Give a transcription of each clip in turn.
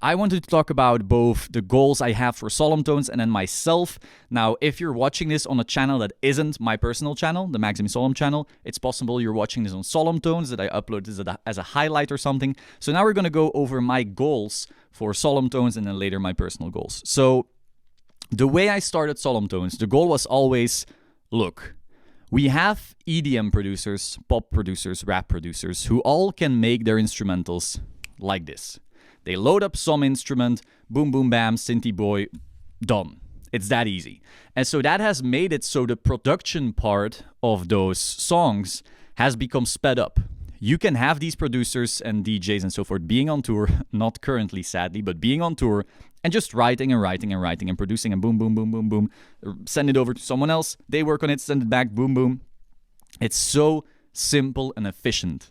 I wanted to talk about both the goals I have for Solemn Tones and then myself. Now, if you're watching this on a channel that isn't my personal channel, the Maxim Solemn channel, it's possible you're watching this on Solemn Tones, that I upload this as a highlight or something. So now we're going to go over my goals for Solemn Tones and then later my personal goals. So the way I started Solemn Tones, the goal was always, look, we have EDM producers, pop producers, rap producers who all can make their instrumentals like this. They load up some instrument, boom, boom, bam, synthy boy, done. It's that easy. And so that has made it so the production part of those songs has become sped up. You can have these producers and DJs and so forth being on tour, not currently sadly, but being on tour and just writing and producing and boom, boom, boom, boom, boom. Send it over to someone else. They work on it, send it back, boom, boom. It's so simple and efficient.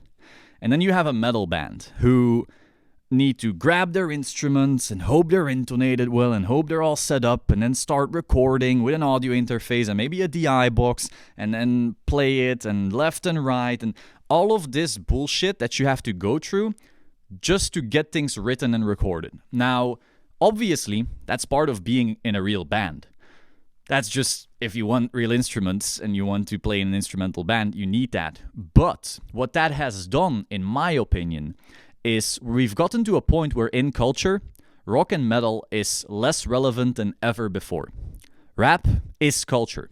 And then you have a metal band who need to grab their instruments and hope they're intonated well and hope they're all set up and then start recording with an audio interface and maybe a DI box and then play it and left and right and all of this bullshit that you have to go through just to get things written and recorded. Now, obviously, that's part of being in a real band. That's just, if you want real instruments and you want to play in an instrumental band, you need that. But what that has done, in my opinion, is we've gotten to a point where in culture, rock and metal is less relevant than ever before. Rap is culture.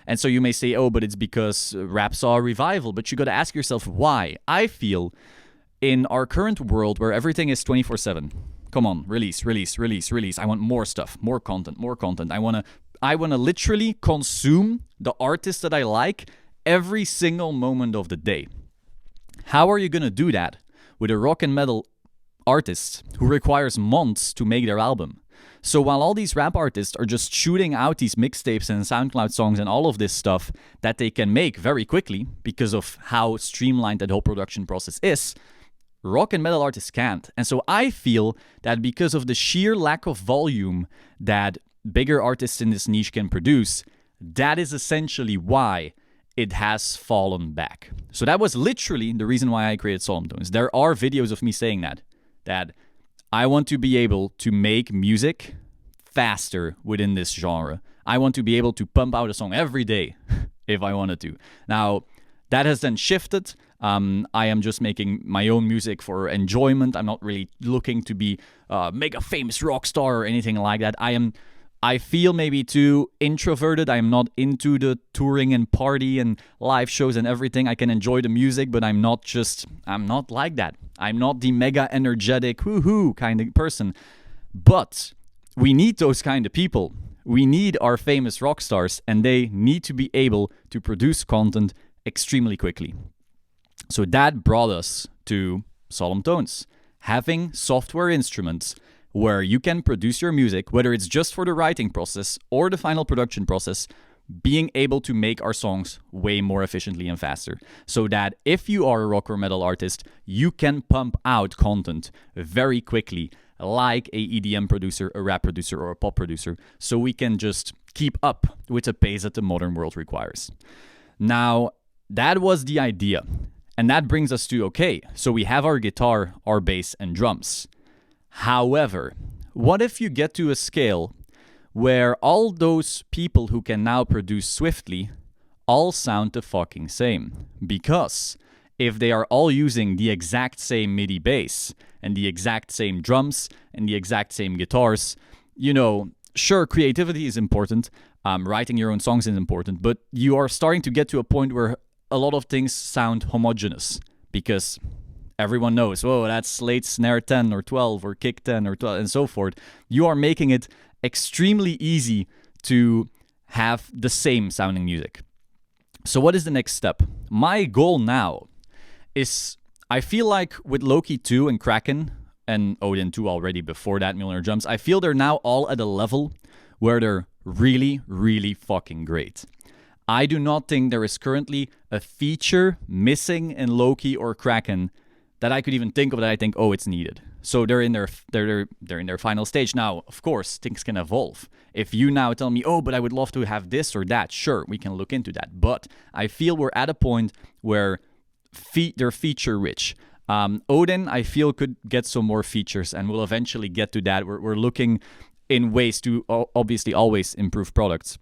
And so you may say, oh, but it's because rap saw a revival. But you got to ask yourself why. I feel in our current world where everything is 24/7. Come on, release. I want more stuff, more content. I want to literally consume the artists that I like every single moment of the day. How are you going to do that with a rock and metal artist who requires months to make their album? So while all these rap artists are just shooting out these mixtapes and SoundCloud songs and all of this stuff that they can make very quickly because of how streamlined that whole production process is, rock and metal artists can't. And so I feel that because of the sheer lack of volume that bigger artists in this niche can produce, that is essentially why it has fallen back. So that was literally the reason why I created Solemn Tones. There are videos of me saying that I want to be able to make music faster within this genre. I want to be able to pump out a song every day if I wanted to. Now, that has then shifted. I am just making my own music for enjoyment. I'm not really looking to be mega famous rock star or anything like that. I feel maybe too introverted. I'm not into the touring and party and live shows and everything. I can enjoy the music, but I'm not like that. I'm not the mega energetic woohoo kind of person. But we need those kind of people. We need our famous rock stars, and they need to be able to produce content extremely quickly. So that brought us to Solemn Tones, having software instruments where you can produce your music, whether it's just for the writing process or the final production process, being able to make our songs way more efficiently and faster. So that if you are a rock or metal artist, you can pump out content very quickly, like a EDM producer, a rap producer, or a pop producer, so we can just keep up with the pace that the modern world requires. Now, that was the idea. And that brings us to, okay, so we have our guitar, our bass, and drums. However, what if you get to a scale where all those people who can now produce swiftly all sound the fucking same? Because if they are all using the exact same MIDI bass and the exact same drums and the exact same guitars, sure, creativity is important, writing your own songs is important, but you are starting to get to a point where a lot of things sound homogeneous because everyone knows, oh, that's late snare 10 or 12 or kick 10 or 12 and so forth. You are making it extremely easy to have the same sounding music. So what is the next step? My goal now is, I feel like with Loki 2 and Kraken and Odin 2 already before that, Mjolnir Drums, I feel they're now all at a level where they're really, really fucking great. I do not think there is currently a feature missing in Loki or Kraken that I could even think of that I think, oh, it's needed. So they're in their final stage. Now, of course, things can evolve. If you now tell me, oh, but I would love to have this or that, sure, we can look into that. But I feel we're at a point where they're feature rich. Odin, I feel, could get some more features, and we'll eventually get to that. We're looking in ways to obviously always improve products.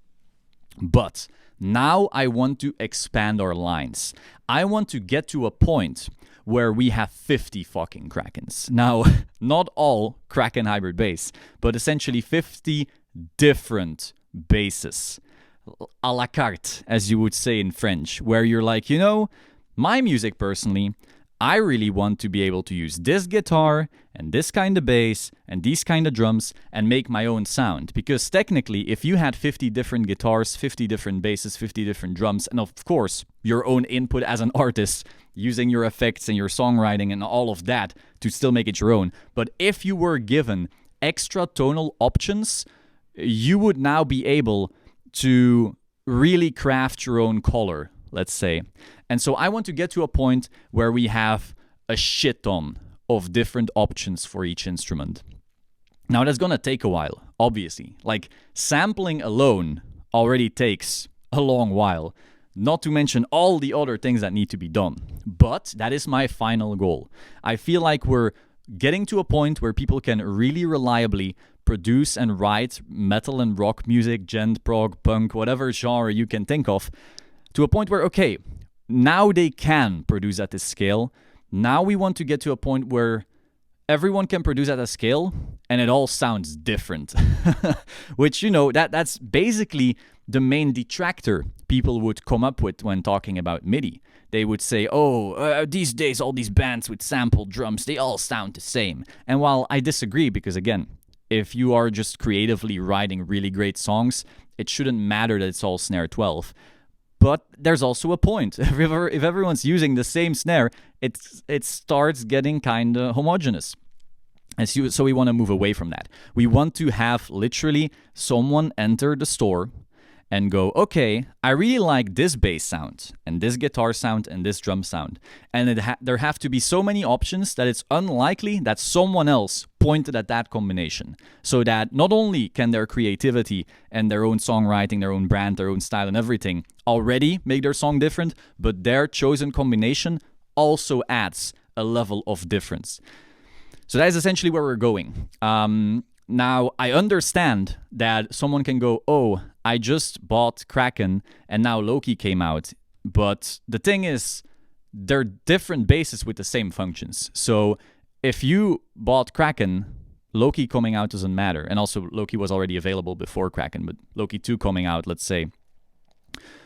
But now I want to expand our lines. I want to get to a point where we have 50 fucking Krakens. Now, not all Kraken hybrid bass, but essentially 50 different basses. A la carte, as you would say in French, where you're like, my music personally, I really want to be able to use this guitar and this kind of bass and these kind of drums and make my own sound. Because technically, if you had 50 different guitars, 50 different basses, 50 different drums, and of course, your own input as an artist, using your effects and your songwriting and all of that to still make it your own. But if you were given extra tonal options, you would now be able to really craft your own color, let's say. And so I want to get to a point where we have a shit ton of different options for each instrument. Now that's gonna take a while, obviously. Like, sampling alone already takes a long while, not to mention all the other things that need to be done. But that is my final goal. I feel like we're getting to a point where people can really reliably produce and write metal and rock music, gent, prog, punk, whatever genre you can think of, to a point where, okay, now they can produce at this scale. Now we want to get to a point where everyone can produce at a scale and it all sounds different. Which, that's basically the main detractor people would come up with when talking about MIDI. They would say, these days all these bands with sampled drums, they all sound the same. And while I disagree, because again, if you are just creatively writing really great songs, it shouldn't matter that it's all snare 12. But there's also a point. If everyone's using the same snare, it starts getting kind of homogeneous. And so we want to move away from that. We want to have literally someone enter the store and go, okay, I really like this bass sound and this guitar sound and this drum sound. And there have to be so many options that it's unlikely that someone else pointed at that combination. So that not only can their creativity and their own songwriting, their own brand, their own style and everything already make their song different, but their chosen combination also adds a level of difference. So that is essentially where we're going. Now, I understand that someone can go, I just bought Kraken and now Loki came out. But the thing is, they're different basses with the same functions. So if you bought Kraken, Loki coming out doesn't matter. And also, Loki was already available before Kraken, but Loki 2 coming out, let's say.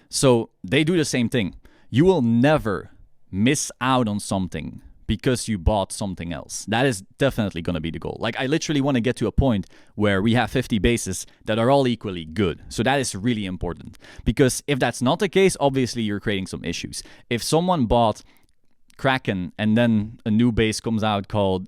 So they do the same thing. You will never miss out on something because you bought something else. That is definitely going to be the goal. Like, I literally want to get to a point where we have 50 basses that are all equally good. So that is really important. Because if that's not the case, obviously you're creating some issues. If someone bought Kraken and then a new bass comes out called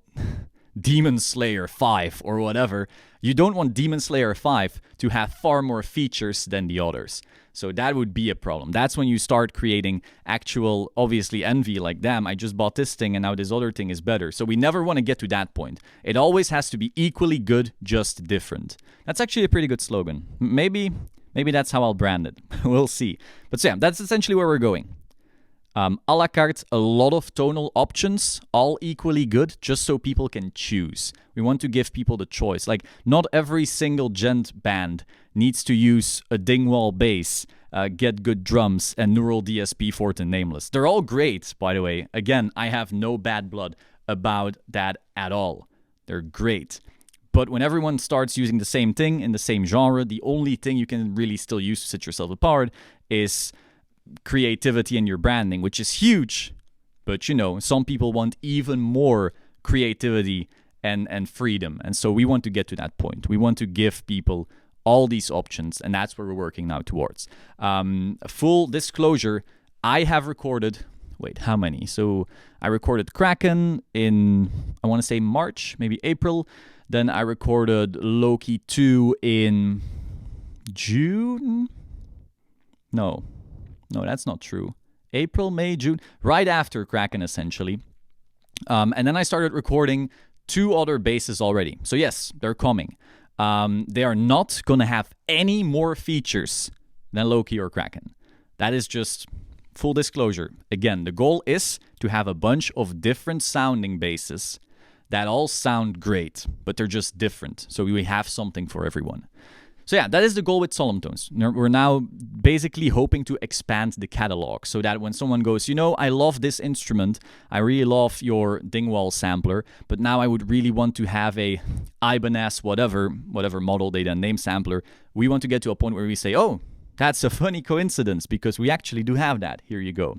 Demon Slayer 5 or whatever, you don't want Demon Slayer 5 to have far more features than the others. So that would be a problem. That's when you start creating actual, obviously, envy, like, damn, I just bought this thing and now this other thing is better. So we never want to get to that point. It always has to be equally good, just different. That's actually a pretty good slogan. Maybe that's how I'll brand it. We'll see. But so yeah, that's essentially where we're going. A la carte, a lot of tonal options, all equally good, just so people can choose. We want to give people the choice. Like, not every single gent band needs to use a Dingwall bass, get good drums, and Neural DSP Forte and Nameless. They're all great, by the way. Again, I have no bad blood about that at all. They're great. But when everyone starts using the same thing in the same genre, the only thing you can really still use to set yourself apart is creativity in your branding, which is huge. But, some people want even more creativity and freedom. And so we want to get to that point. We want to give people all these options, and that's where we're working now towards. Full disclosure, I have recorded, how many? So I recorded Kraken in, I want to say March, maybe April. Then I recorded Loki 2 in June? No, that's not true. April, May, June, right after Kraken, essentially. And then I started recording 2 other basses already. So yes, they're coming. They are not going to have any more features than Loki or Kraken. That is just full disclosure, again, the goal is to have a bunch of different sounding basses that all sound great, but they're just different. So we have something for everyone. So yeah, that is the goal with Solemn Tones. We're now basically hoping to expand the catalog so that when someone goes, I love this instrument, I really love your Dingwall sampler, but now I would really want to have a Ibanez whatever model they then name sampler. We want to get to a point where we say, oh, that's a funny coincidence because we actually do have that. Here you go.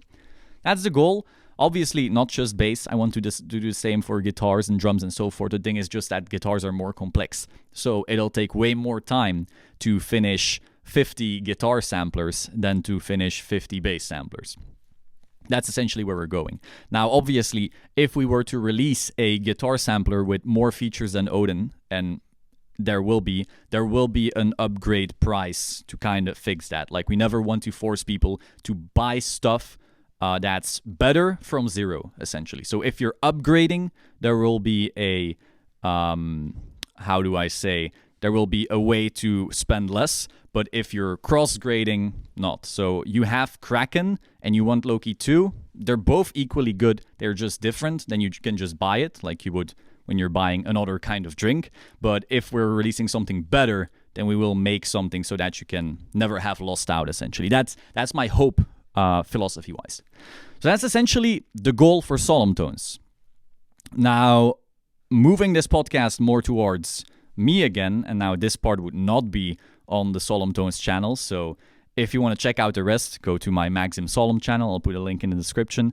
That's the goal. Obviously, not just bass. I want to just do the same for guitars and drums and so forth. The thing is just that guitars are more complex. So it'll take way more time to finish 50 guitar samplers than to finish 50 bass samplers. That's essentially where we're going. Now, obviously, if we were to release a guitar sampler with more features than Odin, and there will be an upgrade price to kind of fix that. Like, we never want to force people to buy stuff that's better from zero, essentially. So if you're upgrading, there will be a, there will be a way to spend less. But if you're cross-grading, not. So you have Kraken and you want Loki 2. They're both equally good. They're just different. Then you can just buy it like you would when you're buying another kind of drink. But if we're releasing something better, then we will make something so that you can never have lost out, essentially. That's my hope. Philosophy-wise. So that's essentially the goal for Solemn Tones. Now, moving this podcast more towards me again, and now this part would not be on the Solemn Tones channel, so if you want to check out the rest, go to my Maxim Solemn channel. I'll put a link in the description.